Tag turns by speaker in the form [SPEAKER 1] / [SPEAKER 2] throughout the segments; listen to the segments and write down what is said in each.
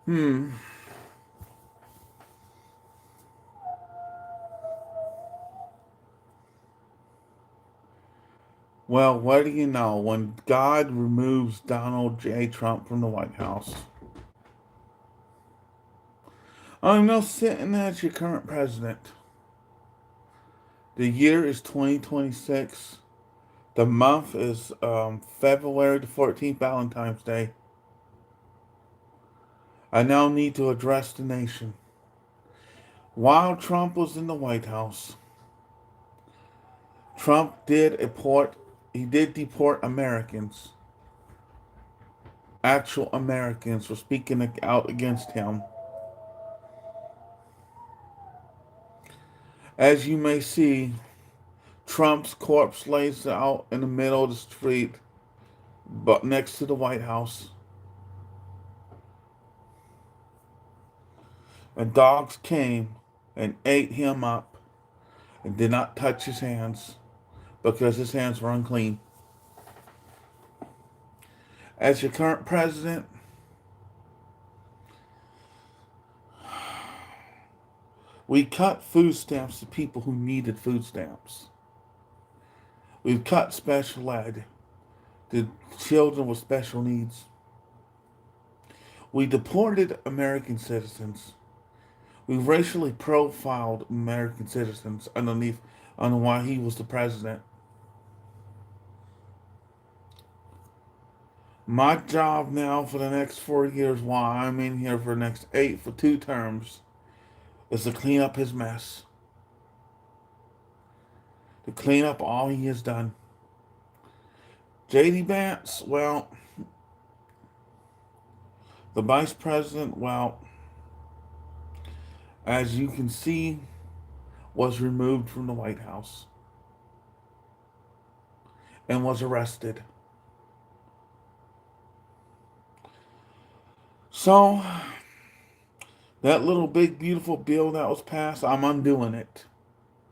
[SPEAKER 1] Hmm. Well, what do you know? When God removes Donald J. Trump from the White House, I'm now sitting as your current president. The year is 2026. The month is February the 14th, Valentine's Day. I now need to address the nation. While Trump was in the White House, he did deport Americans, actual Americans, for speaking out against him. As you may see, Trump's corpse lays out in the middle of the street, but next to the White House. And dogs came and ate him up and did not touch his hands because his hands were unclean. As your current president, we cut food stamps to people who needed food stamps. We've cut special ed to children with special needs. We deported American citizens. We racially profiled American citizens underneath on why he was the president. My job now for the next 4 years, while I'm in here for the next 8 for 2 terms, is to clean up his mess. To clean up all he has done. J.D. Vance, well, the vice president, well, as you can see, was removed from the White House and was arrested. So, that little big beautiful bill that was passed, I'm undoing it.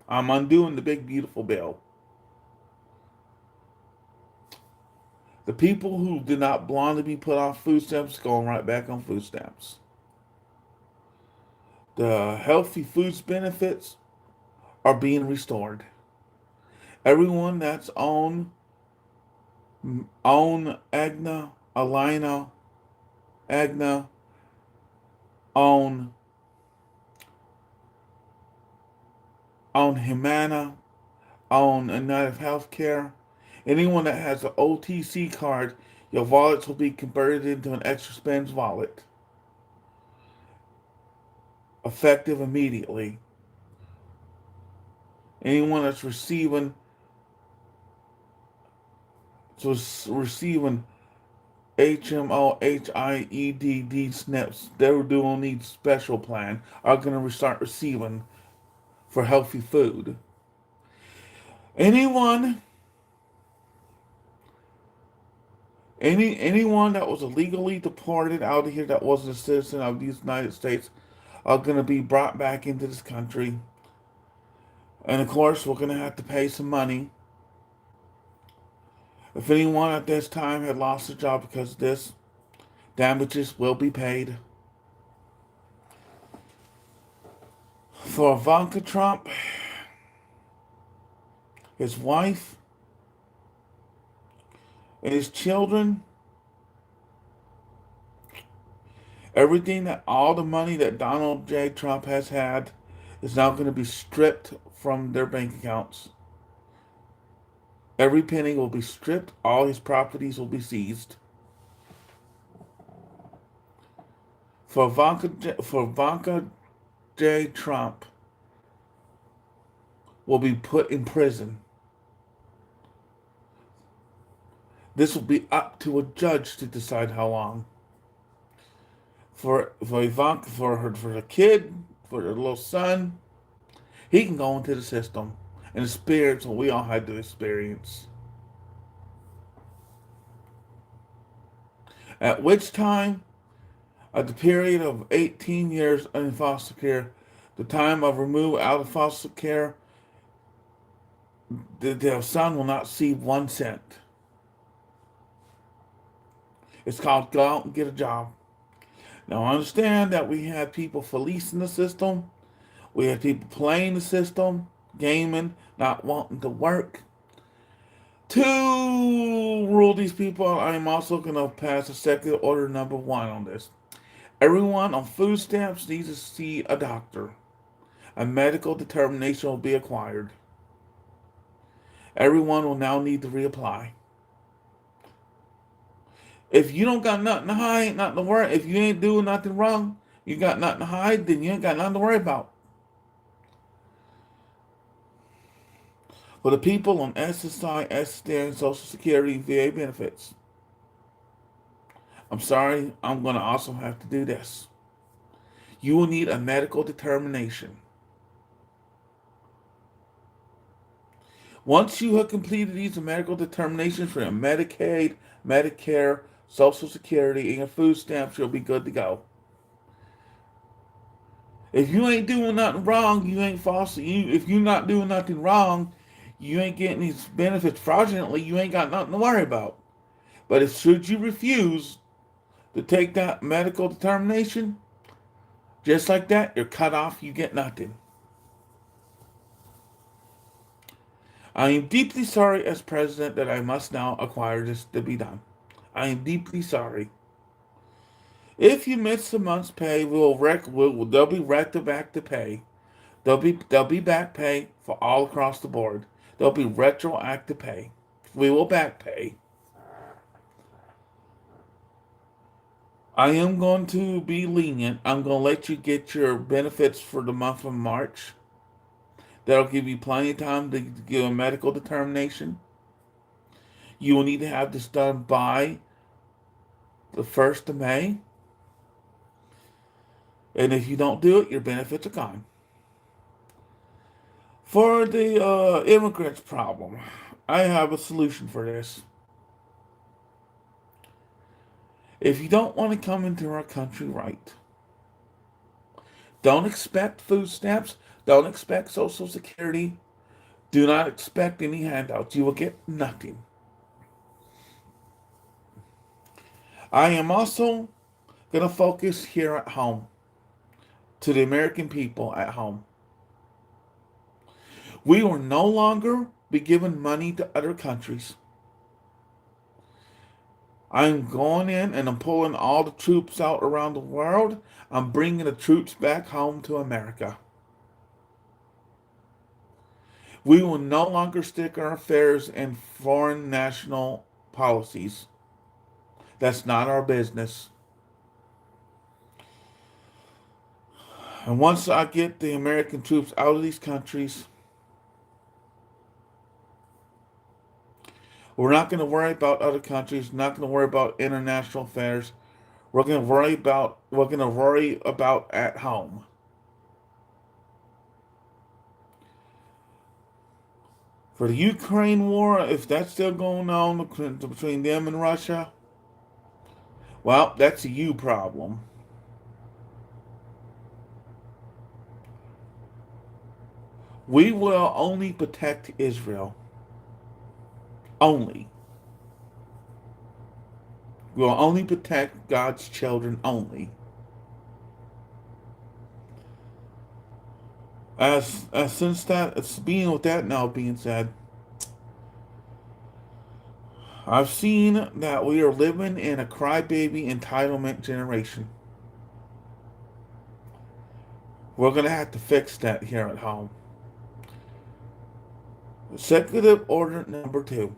[SPEAKER 1] I'm undoing the big beautiful bill. The people who did not belong to be put off food stamps going right back on food stamps. The healthy foods benefits are being restored. Everyone that's on Agna, Alina, Agna, on Humana, on United Healthcare, anyone that has an OTC card, your wallets will be converted into an extra spends wallet, effective immediately. Anyone that's receiving HMO, HIEDD SNPs, they do on need special plan, are going to start receiving for healthy food. Anyone, anyone that was illegally deported out of here that wasn't a citizen of the United States are going to be brought back into this country. And of course, we're going to have to pay some money. If anyone at this time had lost their job because of this, damages will be paid. For Ivanka Trump, his wife, and his children, all the money that Donald J. Trump has had is now going to be stripped from their bank accounts. Every penny will be stripped. All his properties will be seized. For Ivanka J. Trump will be put in prison. This will be up to a judge to decide how long. For Ivanka, for the kid, for the little son, he can go into the system and experience what we all had to experience. At which time, at the period of 18 years in foster care, the time of removal out of foster care, the son will not see 1 cent. It's called go out and get a job. Now, I understand that we have people policing the system. We have people playing the system, gaming, not wanting to work. To rule these people, I am also going to pass executive order number 1 on this. Everyone on food stamps needs to see a doctor. A medical determination will be acquired. Everyone will now need to reapply. If you don't got nothing to hide, nothing to worry, if you ain't doing nothing wrong, you got nothing to hide, then you ain't got nothing to worry about. For the people on SSI, SSD, and Social Security, VA benefits, I'm sorry, I'm going to also have to do this. You will need a medical determination. Once you have completed these medical determinations for your Medicaid, Medicare, Social Security, and your food stamps, you'll be good to go. If you ain't doing nothing wrong, you ain't false. If you're not doing nothing wrong, you ain't getting these benefits fraudulently. You ain't got nothing to worry about. But if should you refuse to take that medical determination, just like that, you're cut off. You get nothing. I am deeply sorry as president that I must now acquire this to be done. I am deeply sorry. If you miss a month's pay, there'll be retroactive pay. There'll be back pay for all across the board. There'll be retroactive pay. We will back pay. I am going to be lenient. I'm going to let you get your benefits for the month of March. That'll give you plenty of time to give a medical determination. You will need to have this done by the 1st of May. And if you don't do it, your benefits are gone. For the immigrants problem, I have a solution for this. If you don't want to come into our country right, don't expect food stamps, don't expect Social Security, do not expect any handouts. You will get nothing. I am also going to focus here at home to the American people at home. We will no longer be giving money to other countries. I'm going in and I'm pulling all the troops out around the world. I'm bringing the troops back home to America. We will no longer stick our affairs in foreign national policies. That's not our business. And once I get the American troops out of these countries, we're not going to worry about other countries, not going to worry about international affairs. We're going to worry about at home. For the Ukraine war, if that's still going on between them and Russia, well, that's a you problem. We will only protect Israel. Only. We will only protect God's children only. Since that, it's being with that now being said, I've seen that we are living in a crybaby entitlement generation. We're going to have to fix that here at home. Executive order number 2.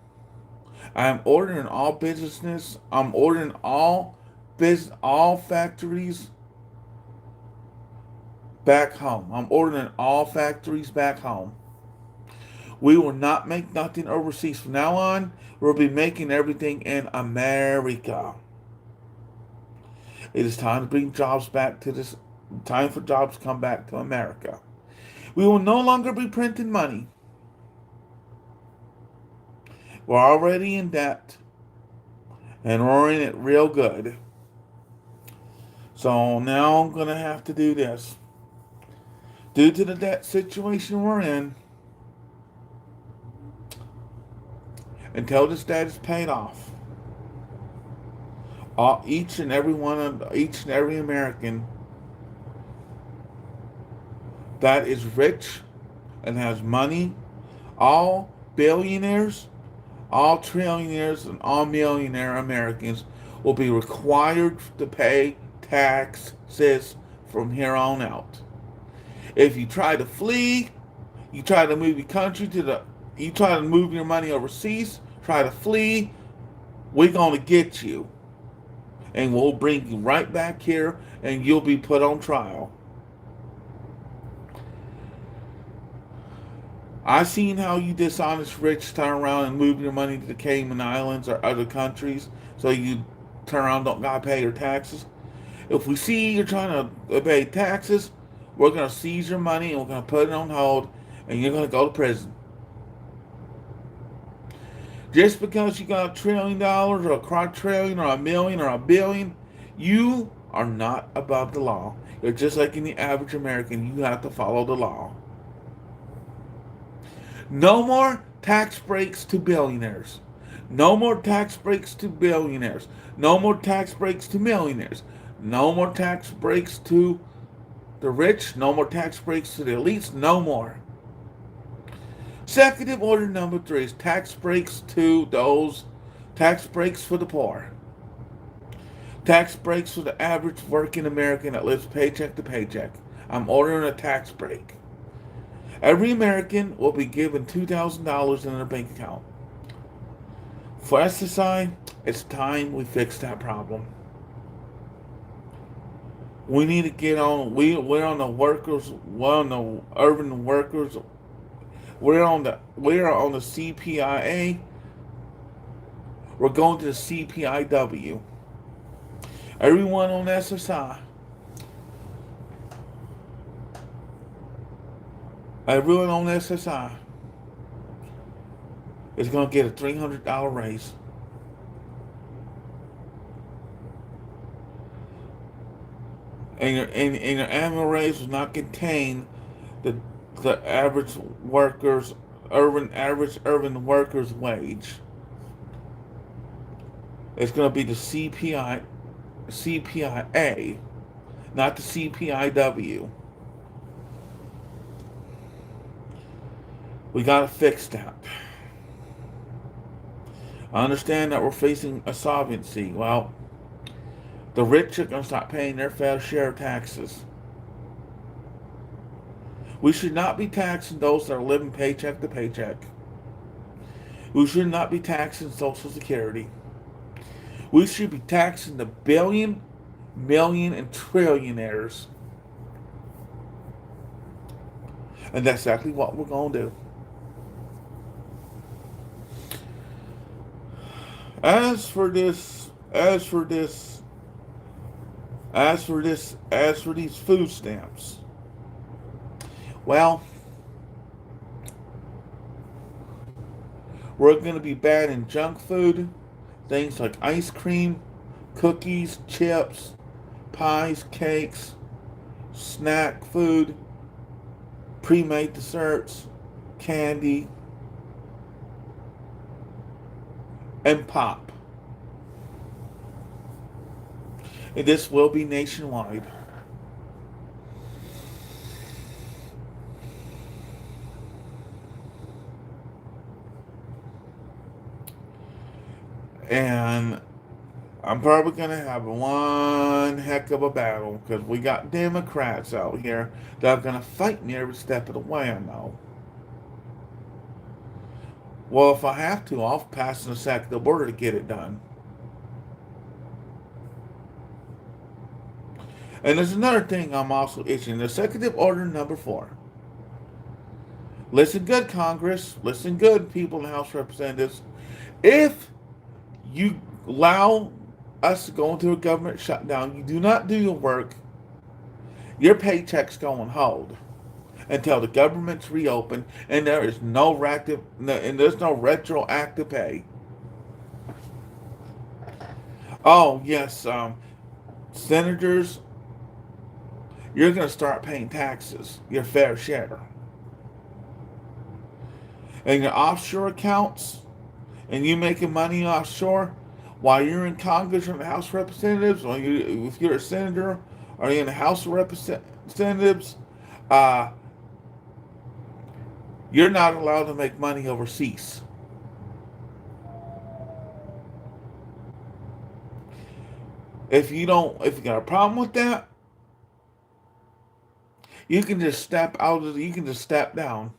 [SPEAKER 1] I am ordering all businesses. I'm ordering all factories back home. I'm ordering all factories back home. We will not make nothing overseas from now on. We'll be making everything in America. It is time to bring jobs back to this. Time for jobs to come back to America. We will no longer be printing money. We're already in debt. And we're in it real good. So now I'm going to have to do this. Due to the debt situation we're in, until this debt is paid off, each and every American that is rich and has money, all billionaires, all trillionaires, and all millionaire Americans will be required to pay taxes from here on out. If you try to flee, you try to move your country you try to move your money overseas, try to flee, we're going to get you. And we'll bring you right back here and you'll be put on trial. I've seen how you dishonest rich turn around and move your money to the Cayman Islands or other countries so you turn around and don't gotta pay your taxes. If we see you're trying to pay taxes, we're gonna seize your money and we're gonna put it on hold and you're gonna go to prison. Just because you got $1 trillion or a quadrillion or a million or a billion, you are not above the law. You're just like any average American. You have to follow the law. No more tax breaks to billionaires. No more tax breaks to billionaires. No more tax breaks to millionaires. No more tax breaks to the rich. No more tax breaks to the elites. No more. Executive order number 3 is tax breaks to those, tax breaks for the poor. Tax breaks for the average working American that lives paycheck to paycheck. I'm ordering a tax break. Every American will be given $2,000 in their bank account. For SSI, it's time we fix that problem. We need to get on. We're on the workers. We're on the urban workers. We're on the CPIA. We're going to the CPIW. Everyone on SSI. Everyone on SSI is going to get a $300 raise. And your annual raise will not contain the average workers urban workers wage. It's going to be the CPIA, not the CPIW. We got to fix that. I understand that we're facing a sovereignty. Well, the rich are going to start paying their fair share of taxes. We should not be taxing those that are living paycheck to paycheck. We should not be taxing Social Security. We should be taxing the billion, million, and trillionaires. And that's exactly what we're going to do. As for these food stamps, well, we're going to be banning junk food, things like ice cream, cookies, chips, pies, cakes, snack food, pre-made desserts, candy, and pop. And this will be nationwide. And I'm probably going to have one heck of a battle because we got Democrats out here that are going to fight me every step of the way, I know. Well, if I have to, I'll pass an executive order to get it done. And there's another thing I'm also issuing. Executive order number 4. Listen good, Congress. Listen good, people in the House of Representatives. If you allow us to go into a government shutdown, you do not do your work, your paycheck's go on hold until the government's reopened and there's no retroactive pay. Oh yes, senators, you're going to start paying taxes, your fair share, and your offshore accounts, and you making money offshore. while you're in Congress or in the House of Representatives, or if you're a senator or you're in the House of Representatives, uh, you're not allowed to make money overseas. If you got a problem with that, you can just you can just step down.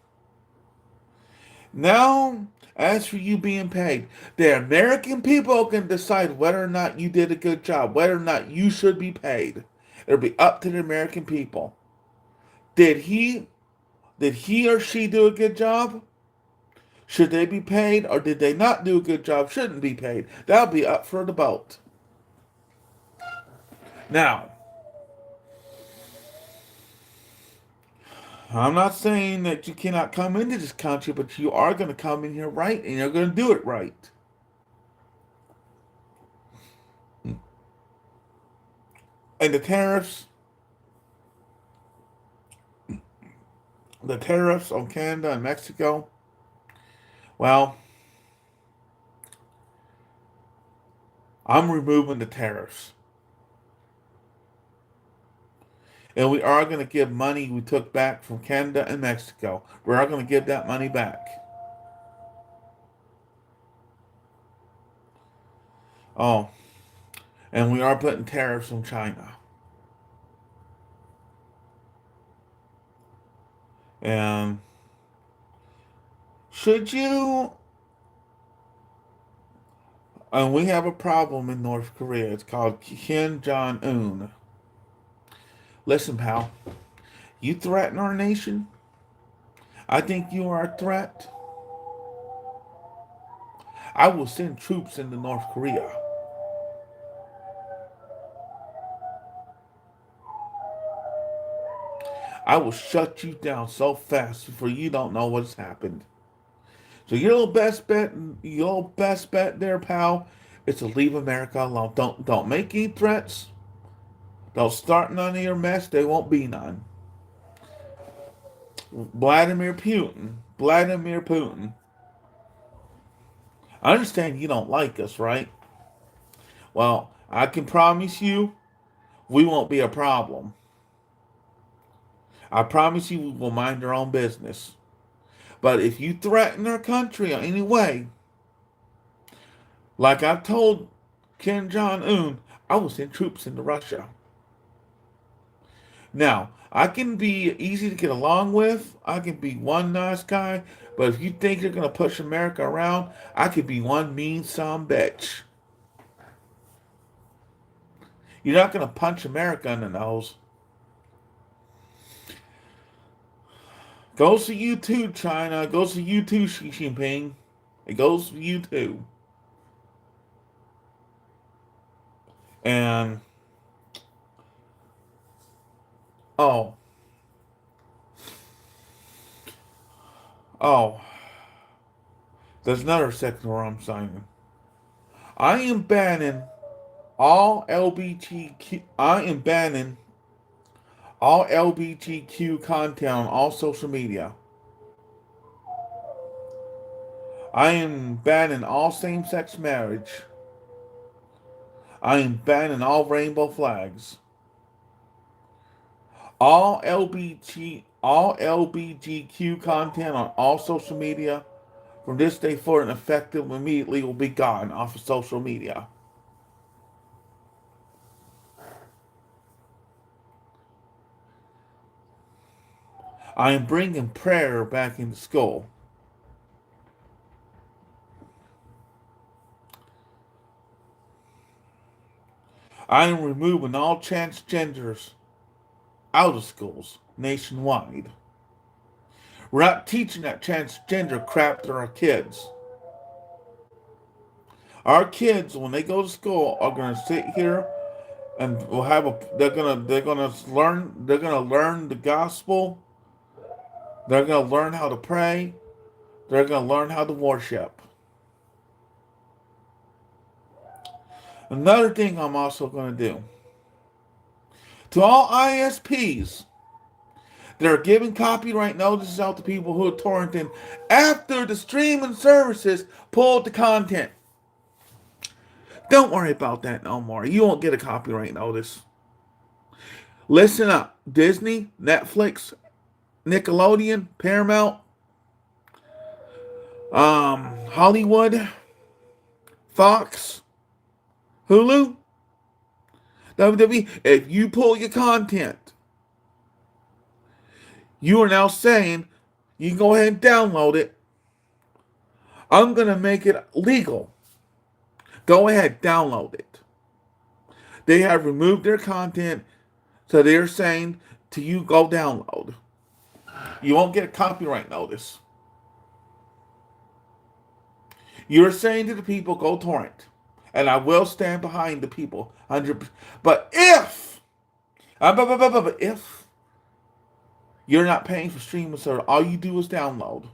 [SPEAKER 1] Now, as for you being paid, the American people can decide whether or not you did a good job, whether or not you should be paid. It'll be up to the American people. Did he did he or she do a good job? Should they be paid, or did they not do a good job? Shouldn't be paid. That'll be up for the vote. Now, I'm not saying that you cannot come into this country, but you are going to come in here right, and you're going to do it right. And the tariffs on Canada and Mexico, well, I'm removing the tariffs. And we are going to give money we took back from Canada and Mexico. We are going to give that money back. Oh, and we are putting tariffs on China. And should you... And we have a problem in North Korea. It's called Kim Jong-un. Listen, pal. You threaten our nation? I think you are a threat. I will send troops into North Korea. I will shut you down so fast before you don't know what's happened. So your best bet there, pal, is to leave America alone. Don't make any threats. Don't start none of your mess. There won't be none. Vladimir Putin. Vladimir Putin. I understand you don't like us, right? Well, I can promise you we won't be a problem. I promise you we will mind our own business. But if you threaten our country in any way, like I've told Kim Jong-un, I will send troops into Russia. Now, I can be easy to get along with. I can be one nice guy. But if you think you're going to push America around, I could be one mean son bitch. You're not going to punch America in the nose. Goes to you too, China. Goes to you too, Xi Jinping. It goes to you too. And, oh, oh, there's another sector where I'm signing. I am banning all LBGQ. I am banning all LGBTQ content on all social media. I am banning all same-sex marriage. I am banning all rainbow flags. All LGBTQ content on all social media from this day forward and effective immediately will be gone off of social media. I am bringing prayer back into school. I am removing all transgenders out of schools nationwide. We're not teaching that transgender crap to our kids. Our kids, when they go to school, are going to sit here and will have a. They're gonna learn the gospel. They're gonna learn how to pray. They're gonna learn how to worship. Another thing I'm also going to do. To all ISPs that are giving copyright notices out to people who are torrenting after the streaming services pulled the content. Don't worry about that no more. You won't get a copyright notice. Listen up. Disney, Netflix, Nickelodeon, Paramount, Hollywood, Fox, Hulu, WWE. If you pull your content, you are now saying you can go ahead and download it. I'm going to make it legal. Go ahead, download it. They have removed their content, so they're saying to you, go download. You won't get a copyright notice. You're saying to the people, go torrent. And I will stand behind the people. 100%. But if you're not paying for streaming service, all you do is download.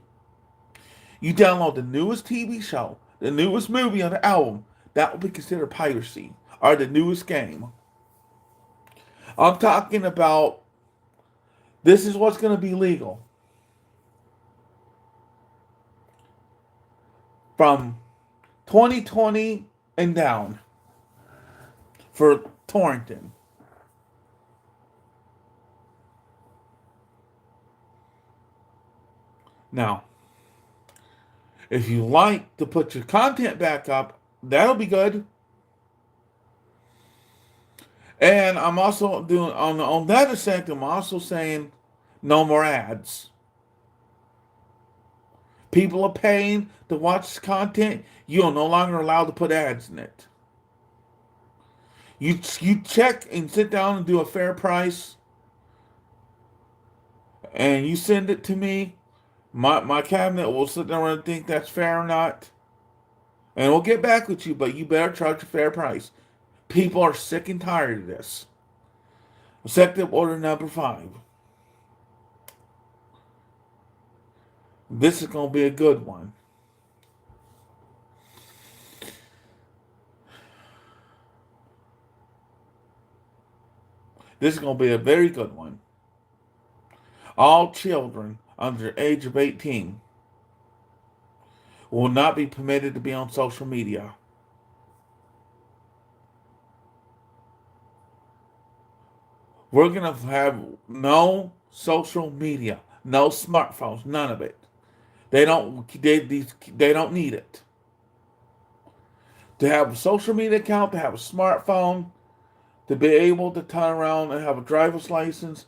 [SPEAKER 1] You download the newest TV show, the newest movie on the album, that will be considered piracy. Or the newest game. I'm talking about this is what's going to be legal. From 2020 and down for torrenting. Now, if you like to put your content back up, that'll be good. And I'm also doing on that aspect, I'm also saying no more ads. People are paying to watch content. You are no longer allowed to put ads in it. You check and sit down and do a fair price, and you send it to me. My cabinet will sit there and think that's fair or not, and we'll get back with you. But you better charge a fair price. People are sick and tired of this. Executive Order number 5. This is going to be a good one. This is going to be a very good one. All children under the age of 18 will not be permitted to be on social media. We're going to have no social media, no smartphones, none of it. They don't need it. To have a social media account, to have a smartphone, to be able to turn around and have a driver's license,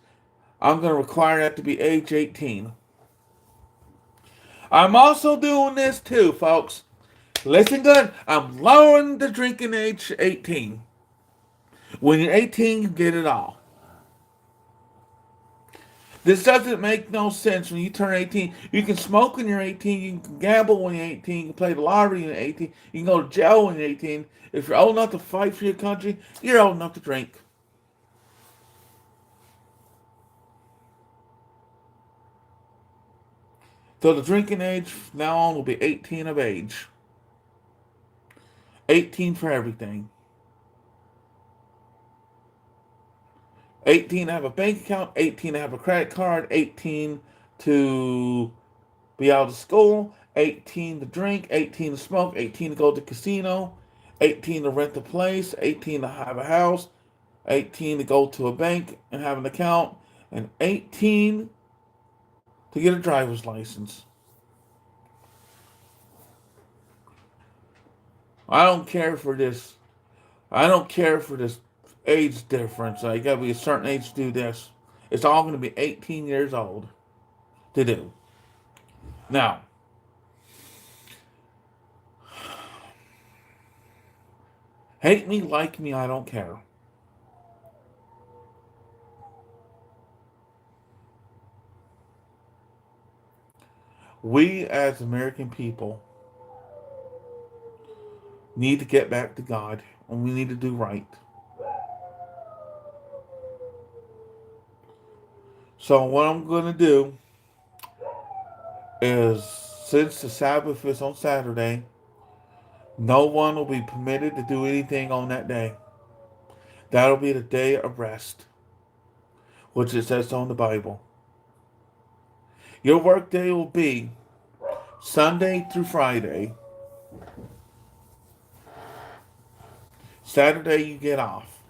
[SPEAKER 1] I'm going to require that to be age 18. I'm also doing this too, folks. Listen good. I'm lowering the drinking age to 18. When you're 18, you get it all. This doesn't make no sense. When you turn 18, you can smoke when you're 18, you can gamble when you're 18, you can play the lottery when you're 18, you can go to jail when you're 18. If you're old enough to fight for your country, you're old enough to drink. So the drinking age from now on will be 18 of age. 18 for everything. 18 to have a bank account, 18 to have a credit card, 18 to be out of school, 18 to drink, 18 to smoke, 18 to go to the casino, 18 to rent a place, 18 to have a house, 18 to go to a bank and have an account, and 18 to get a driver's license. I don't care for this. I don't care for this age difference. You gotta be a certain age to do this. It's all gonna be 18 years old to do. Now, hate me, like me, I don't care. We as American people need to get back to God, and we need to do right. So what I'm going to do is, since the Sabbath is on Saturday, no one will be permitted to do anything on that day. That'll be the day of rest, which it says on the Bible. Your work day will be Sunday through Friday, Saturday you get off.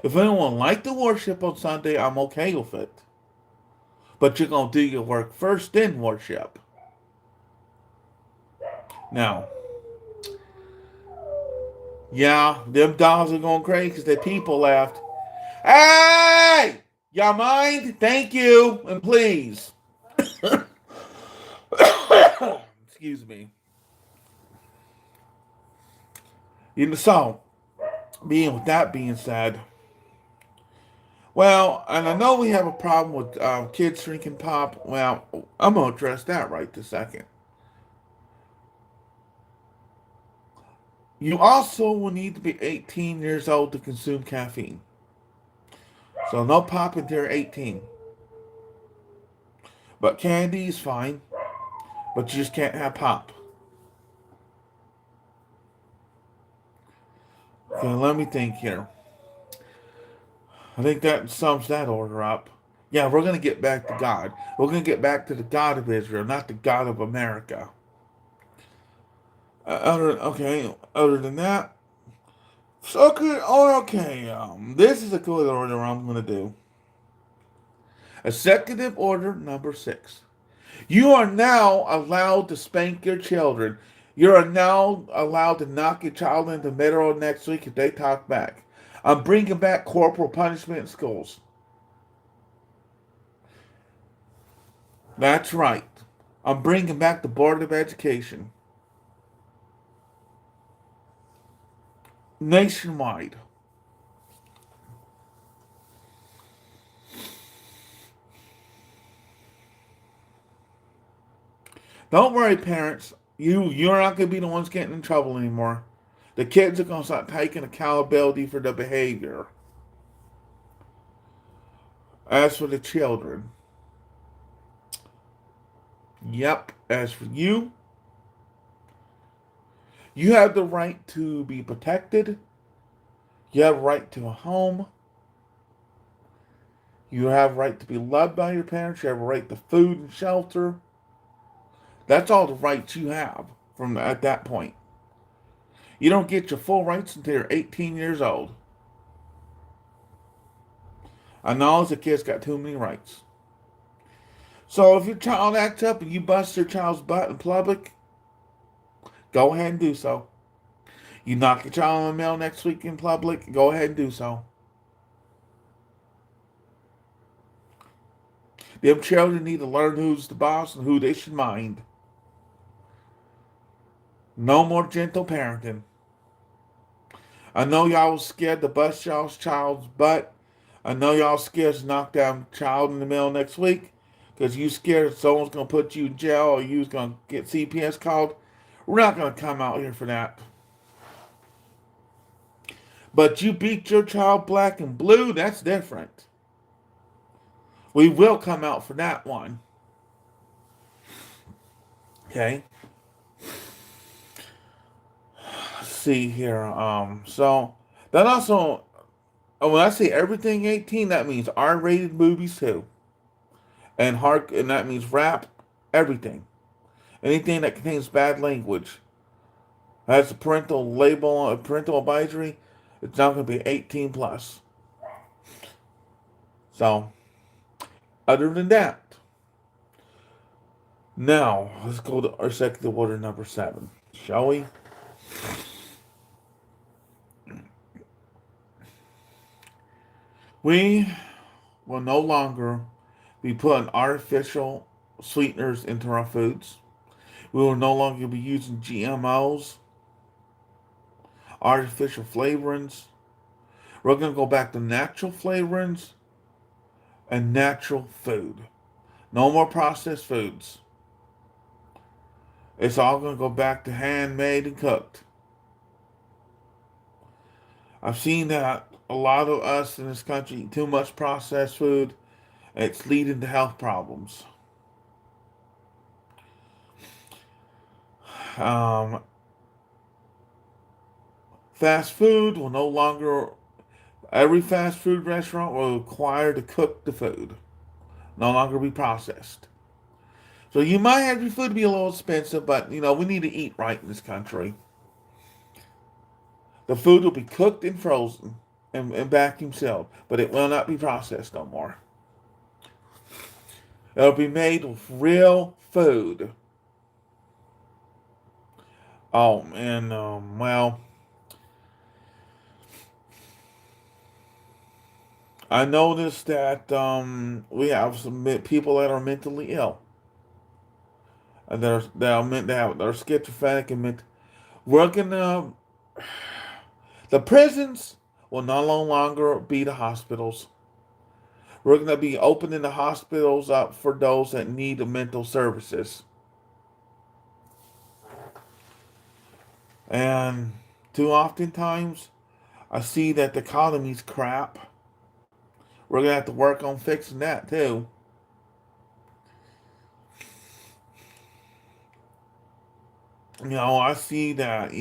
[SPEAKER 1] If anyone like to worship on Sunday, I'm okay with it. But you're going to do your work first, then worship. Now, yeah, them dogs are going crazy because the people left. Hey! Y'all mind? Thank you. And please. Excuse me. So, with that being said, well, and I know we have a problem with kids drinking pop. Well, I'm going to address that right this second. You also will need to be 18 years old to consume caffeine. So no pop until you're 18. But candy is fine, but you just can't have pop. Okay, let me think here. I think that sums that order up. Yeah, we're going to get back to God. We're going to get back to the God of Israel, not the God of America. Other than that, so good. Oh, okay. This is a good order I'm going to do. Executive Order number 6. You are now allowed to spank your children. You are now allowed to knock your child in the middle next week if they talk back. I'm bringing back corporal punishment in schools. That's right. I'm bringing back the Board of Education. Nationwide. Don't worry, parents. You're not going to be the ones getting in trouble anymore. The kids are going to start taking accountability for their behavior. As for the children, yep. As for you, you have the right to be protected. You have a right to a home. You have a right to be loved by your parents. You have a right to food and shelter. That's all the rights you have from at that point. You don't get your full rights until you're 18 years old. I know the kid's got too many rights. So if your child acts up and you bust your child's butt in public, go ahead and do so. You knock your child in the mail next week in public, go ahead and do so. Them children need to learn who's the boss and who they should mind. No more gentle parenting. I know y'all was scared to bust y'all's child's butt. I know y'all scared to knock down child in the mail next week because you scared someone's going to put you in jail or you's going to get CPS called. We're not going to come out here for that. But you beat your child black and blue, that's different. We will come out for that one. Okay. Let's see here. So that also, when I say everything 18, that means R-rated movies too, and that means rap, everything, anything that contains bad language, has a parental label, a parental advisory. It's not going to be 18 plus. So, other than that, now let's go to our executive order number 7, shall we? We will no longer be putting artificial sweeteners into our foods. We will no longer be using GMOs, artificial flavorings. We're going to go back to natural flavorings and natural food. No more processed foods. It's all going to go back to handmade and cooked. I've seen that a lot of us in this country eat too much processed food. And it's leading to health problems. Fast food will no longer, every fast food restaurant will require to cook the food, no longer be processed. So you might have your food be a little expensive, but we need to eat right in this country. The food will be cooked and frozen and vacuum sealed, but it will not be processed no more. It'll be made with real food. Oh, and well, I noticed that we have some people that are mentally ill, and they're schizophrenic and we're gonna the prisons will no longer be the hospitals. We're gonna be opening the hospitals up for those that need mental services, and too often times I see that the economy's crap. We're gonna have to work on fixing that too. I see that.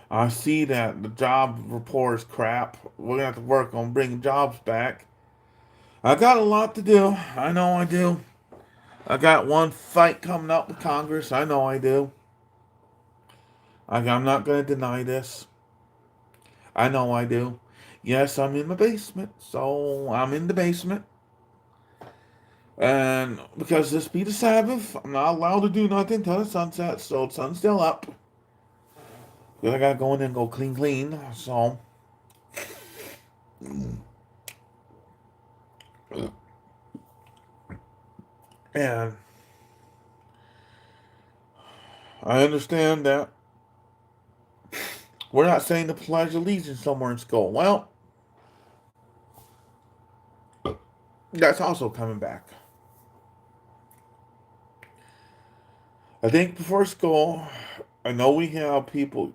[SPEAKER 1] I see that the job report is crap. We're gonna have to work on bringing jobs back. I got a lot to do. I know I do. I got one fight coming up with Congress. I know I do. I'm not gonna deny this. I know I do. Yes, I'm in the basement. So I'm in the basement. And because this be the Sabbath, I'm not allowed to do nothing till the sun sets. So the sun's still up. Because I gotta go in and go clean. So, and I understand that we're not saying the Pledge of Allegiance somewhere in school. Well, that's also coming back. I think before school, I know we have people,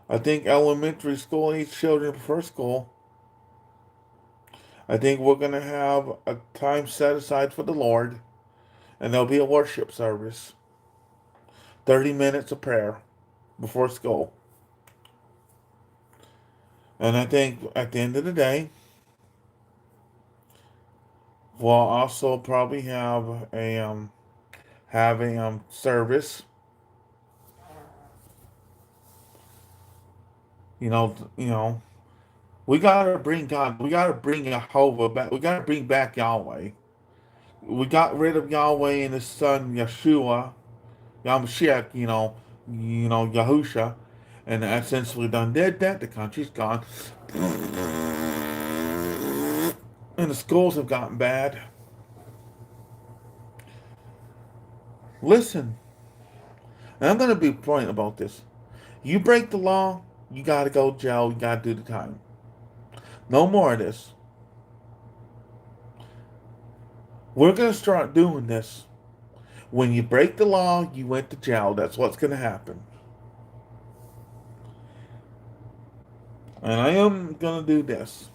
[SPEAKER 1] I think elementary school age children before school. I think we're going to have a time set aside for the Lord, and there'll be a worship service. 30 minutes of prayer before school. And I think at the end of the day, we'll also probably have a service. We gotta bring God. We gotta bring Jehovah back. We gotta bring back Yahweh. We got rid of Yahweh and His Son Yeshua, Yamashia. Yahusha, and since we done did that, the country's gone, and the schools have gotten bad. Listen, and I'm gonna be blunt about this. You break the law, you gotta go to jail. You gotta do the time. No more of this. We're gonna start doing this. When you break the law, you went to jail. That's what's gonna happen. And I am gonna do this.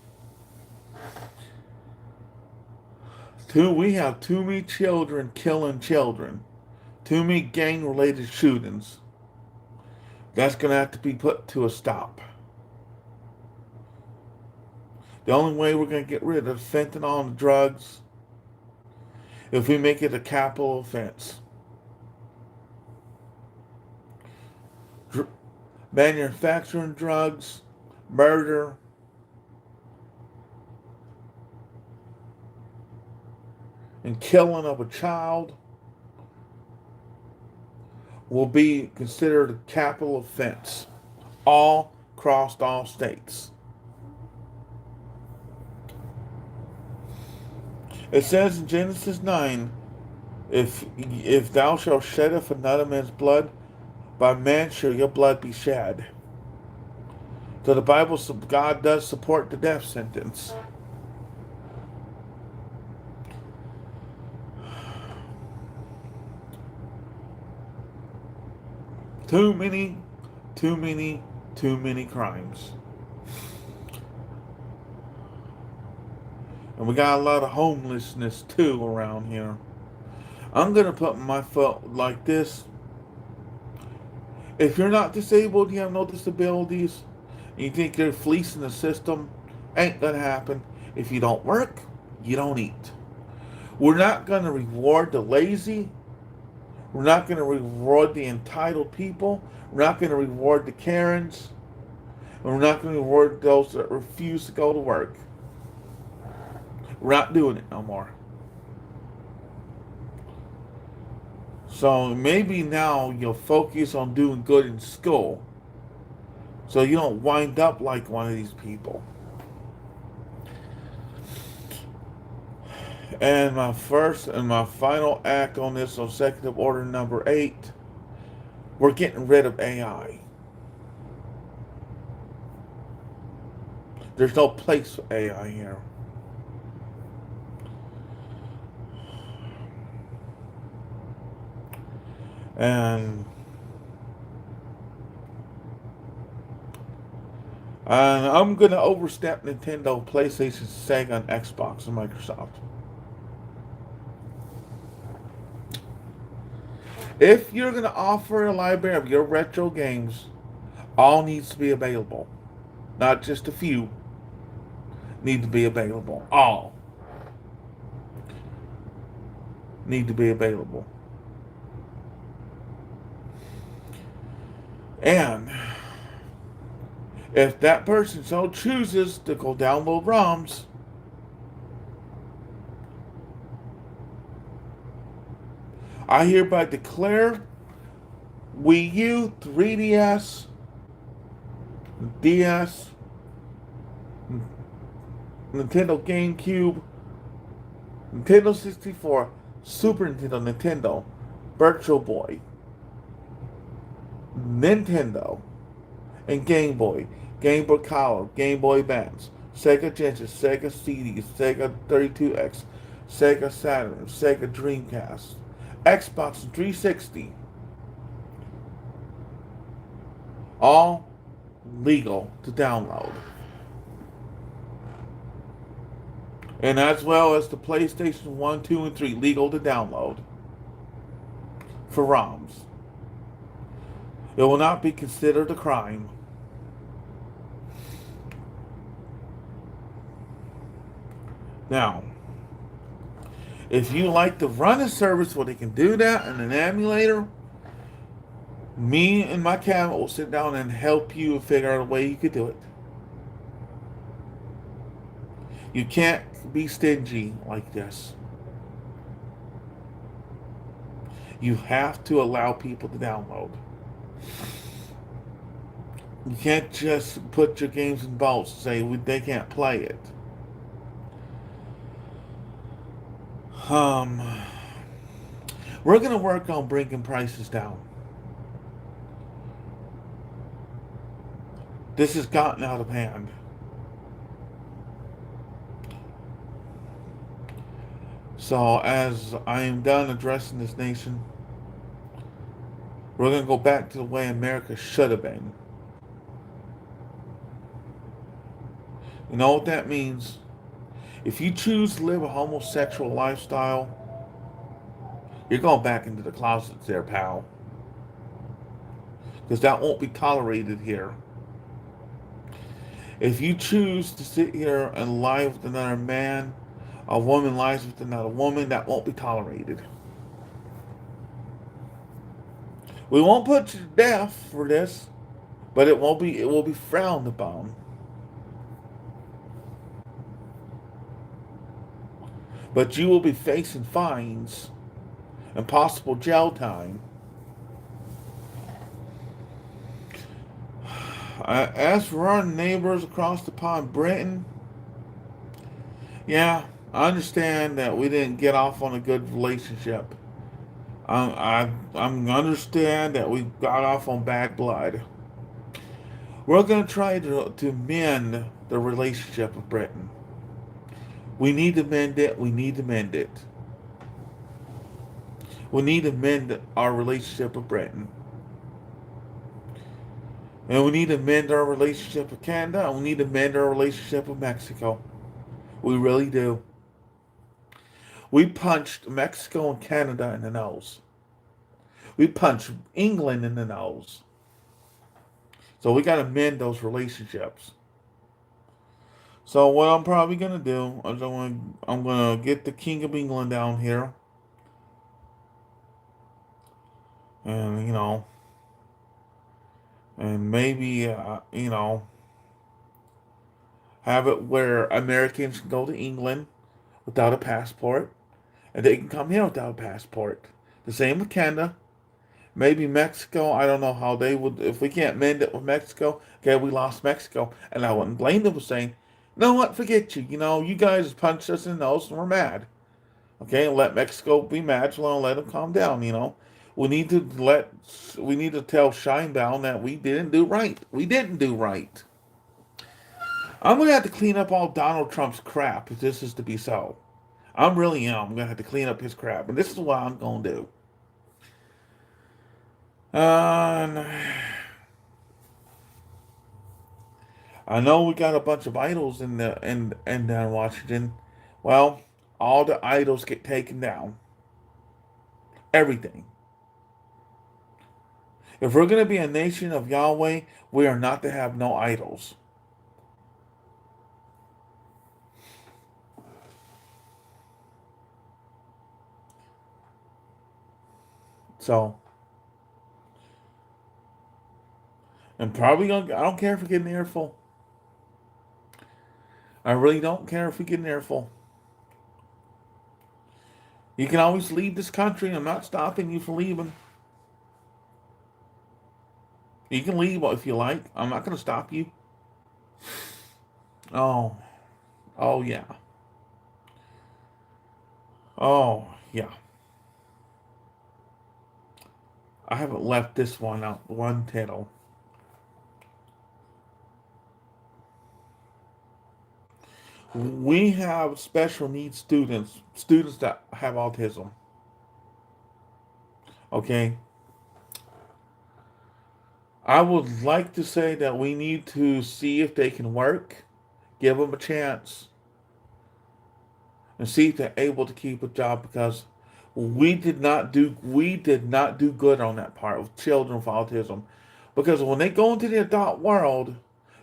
[SPEAKER 1] We have too many children killing children. Too many gang-related shootings. That's gonna have to be put to a stop. The only way we're gonna get rid of fentanyl and drugs if we make it a capital offense. Manufacturing drugs, murder, and killing of a child will be considered a capital offense all across all states. It says in Genesis 9, if thou shalt sheddeth another man's blood, by man shall your blood be shed. So the Bible, God does support the death sentence. Too many, too many, too many crimes. And we got a lot of homelessness too around here. I'm going to put my foot like this. If you're not disabled, you have no disabilities, and you think you're fleecing the system, ain't going to happen. If you don't work, you don't eat. We're not going to reward the lazy. We're not going to reward the entitled people. We're not going to reward the Karens. And we're not going to reward those that refuse to go to work. We're not doing it no more. So maybe now you'll focus on doing good in school so you don't wind up like one of these people. And my first and my final act on this executive order number 8, we're getting rid of AI. There's no place for AI here. And I'm going to overstep Nintendo, PlayStation, Sega, and Xbox, and Microsoft. If you're going to offer a library of your retro games, all needs to be available. Not just a few need to be available. All need to be available. And if that person so chooses to go download ROMs, I hereby declare Wii U, 3DS, DS, Nintendo GameCube, Nintendo 64, Super Nintendo, Virtual Boy, Nintendo, and Game Boy, Game Boy Color, Game Boy Advance, Sega Genesis, Sega CD, Sega 32X, Sega Saturn, Sega Dreamcast, Xbox 360, all legal to download. And as well as the PlayStation 1, 2, and 3 legal to download for ROMs. It will not be considered a crime. Now, if you like to run a service where they can do that in an emulator, me and my cabinet will sit down and help you figure out a way you could do it. You can't be stingy like this. You have to allow people to download. You can't just put your games in vaults and say they can't play it. We're going to work on bringing prices down. This has gotten out of hand. So as I am done addressing this nation, we're going to go back to the way America should have been. You know what that means? If you choose to live a homosexual lifestyle, you're going back into the closet there, pal. Because that won't be tolerated here. If you choose to sit here and lie with another man, a woman lies with another woman, that won't be tolerated. We won't put you to death for this, but it will be frowned upon. But you will be facing fines and possible jail time. As for our neighbors across the pond, Britain, yeah, I understand that we didn't get off on a good relationship. I understand that we got off on bad blood. We're going to try to mend the relationship with Britain. We need to mend it. We need to mend it. We need to mend our relationship with Britain. And we need to mend our relationship with Canada. And we need to mend our relationship with Mexico. We really do. We punched Mexico and Canada in the nose. We punched England in the nose. So we got to mend those relationships. So what I'm probably gonna do is I'm gonna get the King of England down here, and and maybe have it where Americans can go to England without a passport, and they can come here without a passport. The same with Canada. Maybe Mexico. I don't know how they would. If we can't mend it with Mexico, okay, we lost Mexico, and I wouldn't blame them for saying, "You know what? Forget you. You guys punched us in the nose, and we're mad." Okay, and let Mexico be mad, so let them calm down. We need to let we need to tell Shinedown that we didn't do right. We didn't do right. I'm gonna have to clean up all Donald Trump's crap if this is to be so. I'm really am. I'm gonna have to clean up his crap, and this is what I'm gonna do. Uh, I know we got a bunch of idols in Washington. Well, all the idols get taken down. Everything. If we're gonna be a nation of Yahweh, we are not to have no idols. So, and probably gonna. I don't care if we get an earful. I really don't care if we get an earful. You can always leave this country. I'm not stopping you from leaving. You can leave if you like. I'm not gonna stop you. Oh, oh yeah. Oh yeah. I haven't left this one out one tittle. We have special needs students that have autism. Okay. I would like to say that we need to see if they can work, give them a chance, and see if they're able to keep a job because we did not do good on that part of children with autism. Because when they go into the adult world's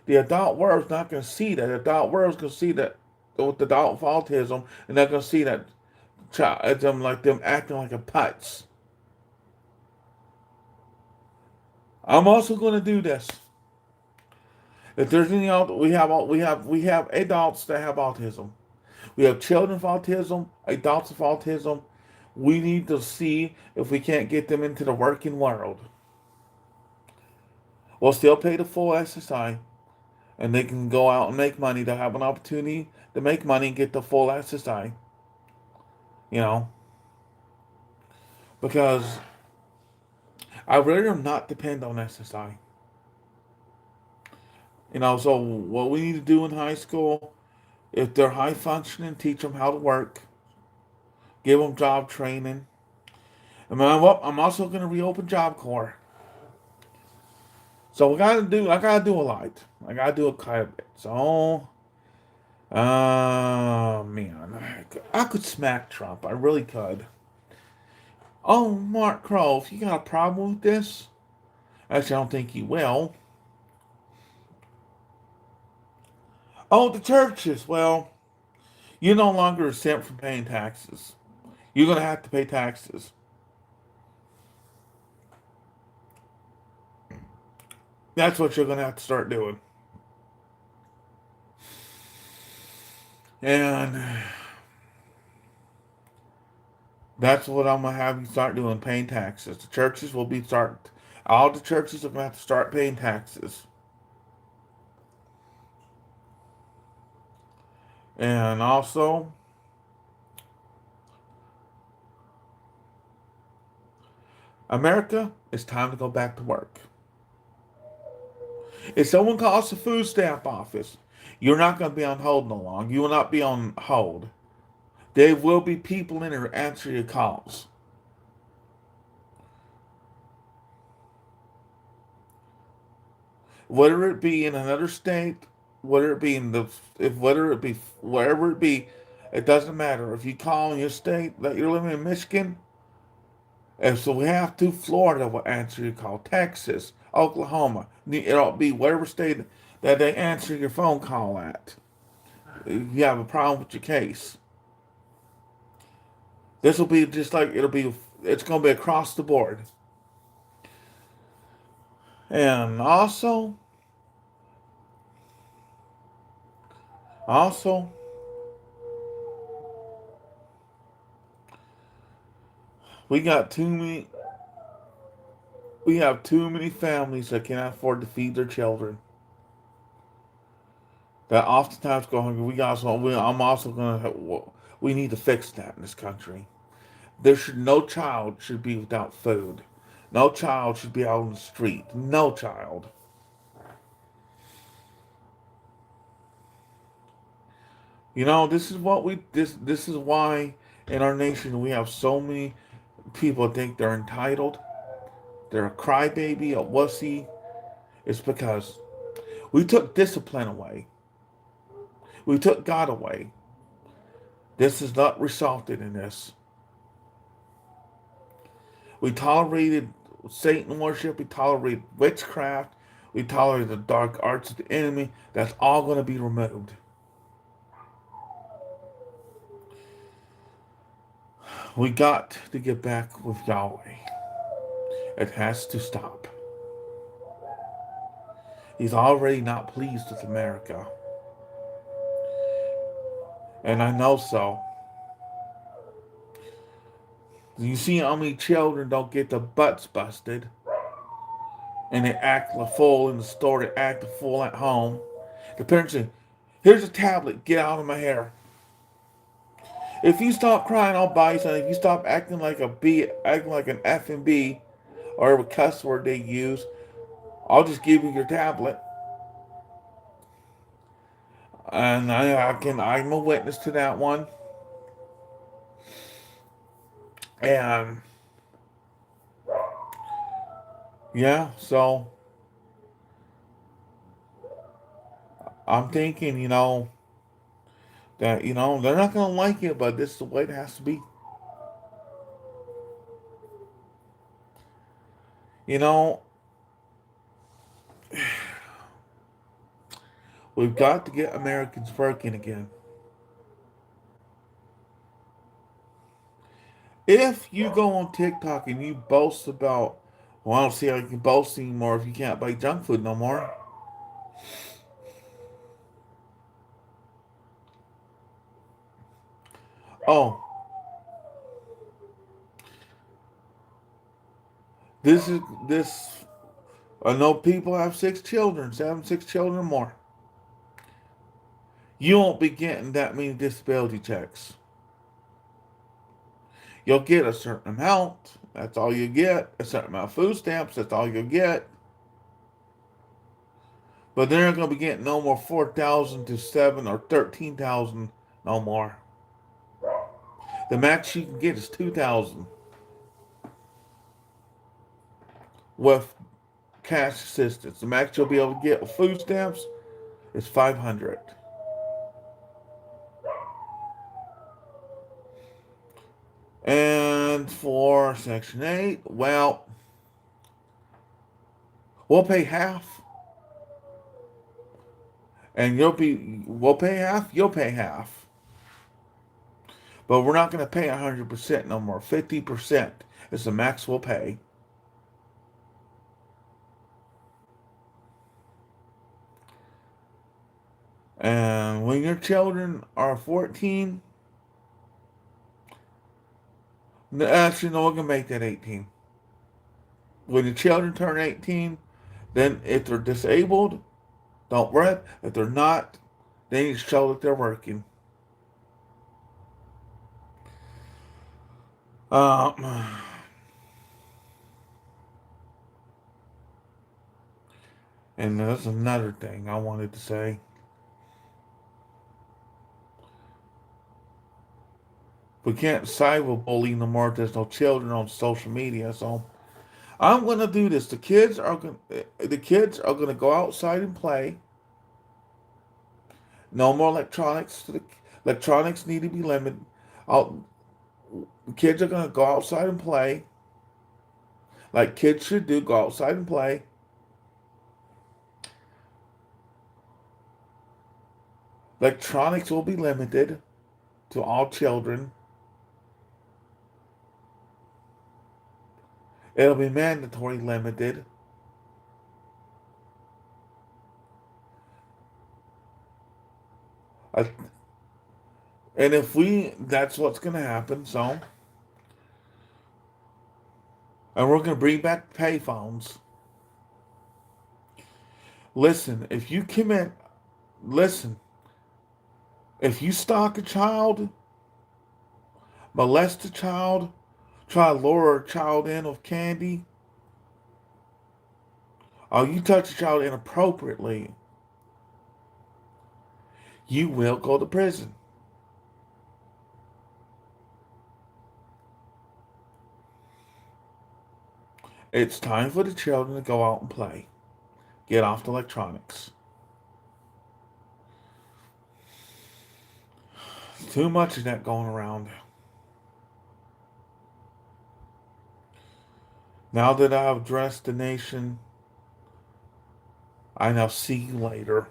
[SPEAKER 1] not going to see that. The adult world's going to see that with the adult with autism, and they're going to see that child them acting like a putz. I'm also going to do this. If there's any we have adults that have autism. We have children with autism, adults with autism. We need to see if we can't get them into the working world. We'll still pay the full SSI, and they can go out and make money. They'll have an opportunity to make money and get the full SSI. You know, because I'd rather not depend on SSI. So what we need to do in high school, if they're high functioning, teach them how to work, give them job training. And I'm also going to reopen Job Corps. So I gotta do a lot. I gotta do a quite a bit. So, man, I could smack Trump. I really could. Oh, Mark Crow, if you got a problem with this, actually, I don't think you will. Oh, the churches. Well, you're no longer exempt from paying taxes. You're gonna have to pay taxes. That's what you're gonna have to start doing. And that's what I'm gonna have you start doing, paying taxes. The churches will be start. All the churches are gonna have to start paying taxes. And also, America, it's time to go back to work. If someone calls the food stamp office, you're not going to be on hold no longer. You will not be on hold. There will be people in there answer your calls. Whether it be in another state, whether it be whether it be wherever it be, it doesn't matter. If you call in your state that you're living in Michigan, and so we have to, Florida will answer your call. Texas, Oklahoma, it'll be whatever state that they answer your phone call at. you have a problem with your case. This will be just like it's going to be across the board. And also, we got too many, we have too many families that cannot afford to feed their children. That oftentimes go hungry. I'm also going to, we need to fix that in this country. No child should be without food. No child should be out on the street. No child. This is why in our nation we have so many people think they're entitled. They're a crybaby, a wussy. It's because we took discipline away. We took God away. This has not resulted in this. We tolerated Satan worship. We tolerated witchcraft. We tolerated the dark arts of the enemy. That's all going to be removed. We got to get back with Yahweh. It has to stop. He's already not pleased with America. And I know so. You see how many children don't get their butts busted and they act a fool in the store, they act a fool at home. The parents say, here's a tablet, get out of my hair. If you stop crying, I'll buy you something. If you stop acting like a B, acting like an F and B, or a cuss word they use, I'll just give you your tablet. And I'm a witness to that one. And yeah, so I'm thinking, that, they're not going to like it, but this is the way it has to be. You know, we've got to get Americans working again. If you go on TikTok and you boast about, well, I don't see how you can boast anymore if you can't buy junk food no more. Oh, this is this. I know people have 6 children, 6 children or more. You won't be getting that many disability checks. You'll get a certain amount. That's all you get. A certain amount of food stamps. That's all you'll get. But they're not going to be getting no more 4,000 to 7 or 13,000 no more. The max you can get is 2,000 with cash assistance. The max you'll be able to get with food stamps is 500. And for Section 8, well, we'll pay half. And we'll pay half, you'll pay half. But we're not going to pay 100% no more. 50% is the max we'll pay. And when your children are 14, actually, no, we can make that 18. When the children turn 18, then if they're disabled, don't work. If they're not, they need to show that they're working. Um, and that's another thing I wanted to say. We can't cyberbully no more. There's no children on social media, so I'm gonna do this. The kids are gonna go outside and play. No more electronics. Electronics need to be limited. Out, the kids are gonna go outside and play, like kids should do. Go outside and play. Electronics will be limited to all children. It'll be mandatory limited. I, and if that's what's going to happen. So, and we're going to bring back payphones. Listen, listen, if you stalk a child, molest a child, try to lure a child in with candy, or you touch a child inappropriately, you will go to prison. It's time for the children to go out and play. Get off the electronics. Too much of that going around. Now that I've addressed the nation, I now see you later.